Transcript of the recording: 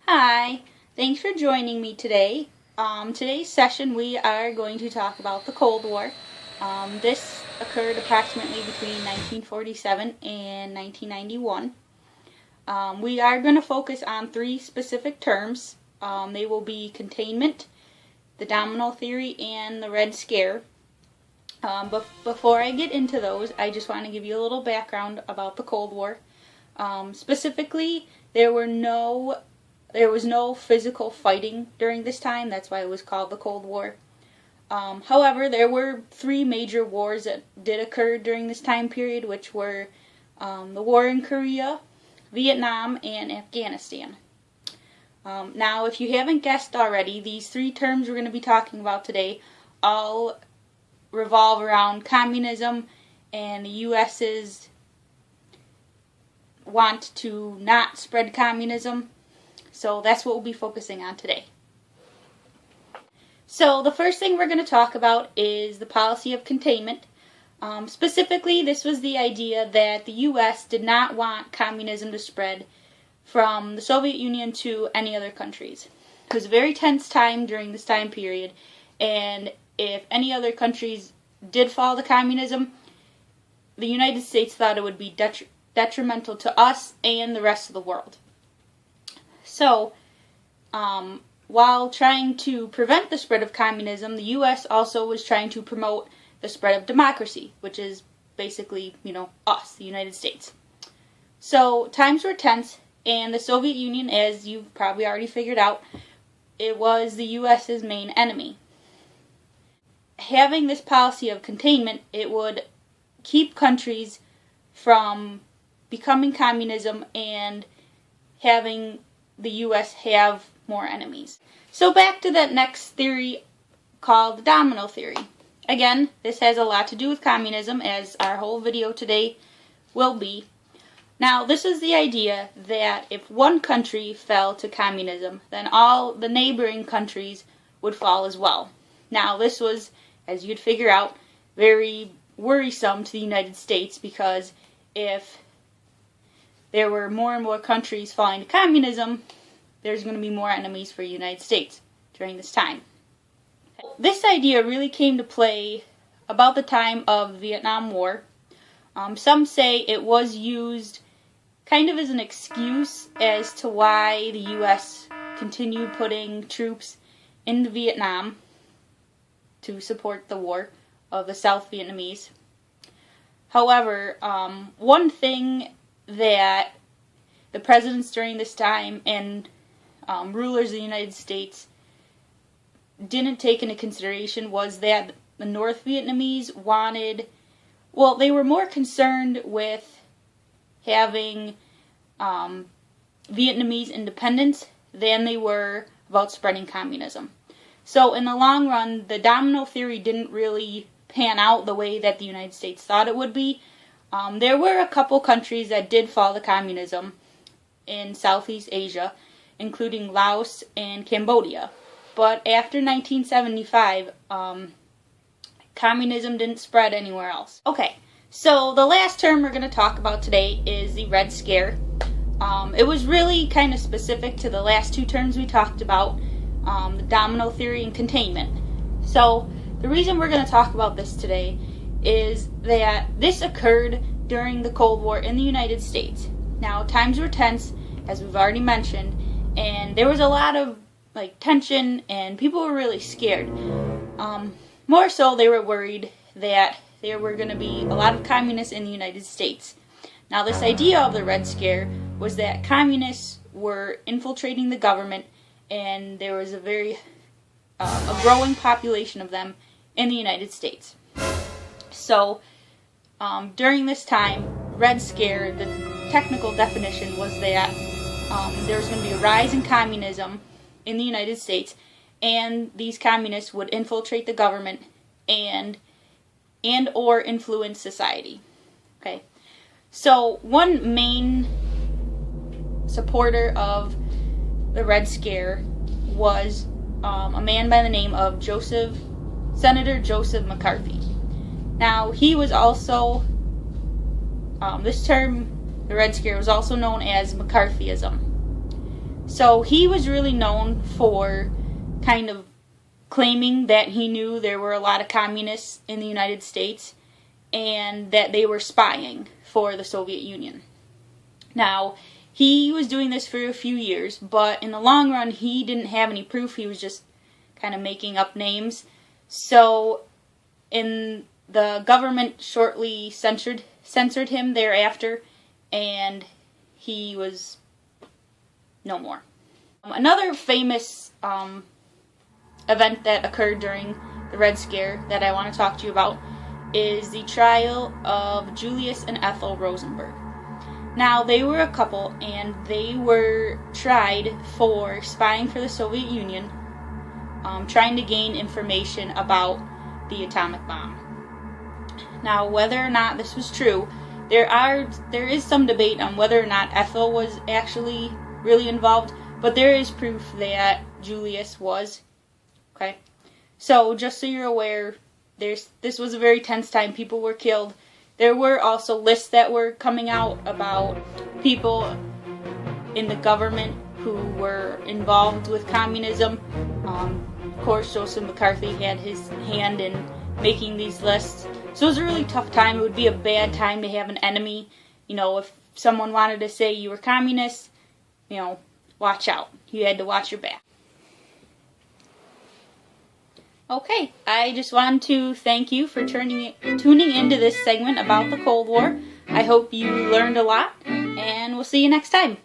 Hi, thanks for joining me today. Today's session we are going to talk about the Cold War. This occurred approximately between 1947 and 1991. We are going to focus on three specific terms. They will be containment, the domino theory, and the Red Scare. But before I get into those, I just want to give you a little background about the Cold War. Specifically, there was no physical fighting during this time. That's why it was called the Cold War. However, there were three major wars that did occur during this time period, which were the war in Korea, Vietnam, and Afghanistan. Now, if you haven't guessed already, these three terms we're going to be talking about today all revolve around communism and the U.S.'s want to not spread communism. So that's what we'll be focusing on today. So the first thing we're going to talk about is the policy of containment. Specifically, this was the idea that the U.S. did not want communism to spread from the Soviet Union to any other countries. It was a very tense time during this time period, and if any other countries did fall to communism, the United States thought it would be detrimental to us and the rest of the world. So, while trying to prevent the spread of communism, the U.S. also was trying to promote the spread of democracy, which is basically, us, the United States. So, times were tense, and the Soviet Union, as you've probably already figured out, it was the U.S.'s main enemy. Having this policy of containment, it would keep countries from becoming communism and having the U.S. have more enemies. So back to that next theory called the domino theory. Again, this has a lot to do with communism, as our whole video today will be. Now, this is the idea that if one country fell to communism, then all the neighboring countries would fall as well. Now, this was, as you'd figure out, very worrisome to the United States, because if there were more and more countries falling to communism, there's going to be more enemies for the United States during this time. This idea really came to play about the time of the Vietnam War. Some say it was used kind of as an excuse as to why the U.S. continued putting troops into Vietnam to support the war of the South Vietnamese. However, one thing that the presidents during this time and rulers of the United States didn't take into consideration was that the North Vietnamese they were more concerned with having Vietnamese independence than they were about spreading communism. So in the long run, the domino theory didn't really pan out the way that the United States thought it would be. There were a couple countries that did fall to communism in Southeast Asia, including Laos and Cambodia. But after 1975, communism didn't spread anywhere else. Okay, so the last term we're going to talk about today is the Red Scare. It was really kind of specific to the last two terms we talked about, the domino theory and containment. So the reason we're going to talk about this today is that this occurred during the Cold War in the United States. Now, times were tense, as we've already mentioned, and there was a lot of tension, and people were really scared. More so, they were worried that there were going to be a lot of communists in the United States. Now, this idea of the Red Scare was that communists were infiltrating the government, and there was a growing population of them in the United States. So, during this time, Red Scare, the technical definition was that there was going to be a rise in communism in the United States, and these communists would infiltrate the government and or influence society. Okay, so one main supporter of the Red Scare was a man by the name of Senator Joseph McCarthy. Now, he was also, this term, the Red Scare, was also known as McCarthyism. So he was really known for kind of claiming that he knew there were a lot of communists in the United States and that they were spying for the Soviet Union. Now, he was doing this for a few years, but in the long run, he didn't have any proof. He was just kind of making up names. So, the government shortly censored him thereafter, and he was no more. Another famous event that occurred during the Red Scare that I want to talk to you about is the trial of Julius and Ethel Rosenberg. Now, they were a couple, and they were tried for spying for the Soviet Union, trying to gain information about the atomic bomb. Now, whether or not this was true, there is some debate on whether or not Ethel was actually really involved, but there is proof that Julius was. Okay, so just so you're aware, this was a very tense time. People were killed. There were also lists that were coming out about people in the government who were involved with communism. Of course, Joseph McCarthy had his hand in making these lists. So it was a really tough time. It would be a bad time to have an enemy. You know, if someone wanted to say you were communist, you know, watch out. You had to watch your back. Okay, I just wanted to thank you for tuning into this segment about the Cold War. I hope you learned a lot, and we'll see you next time.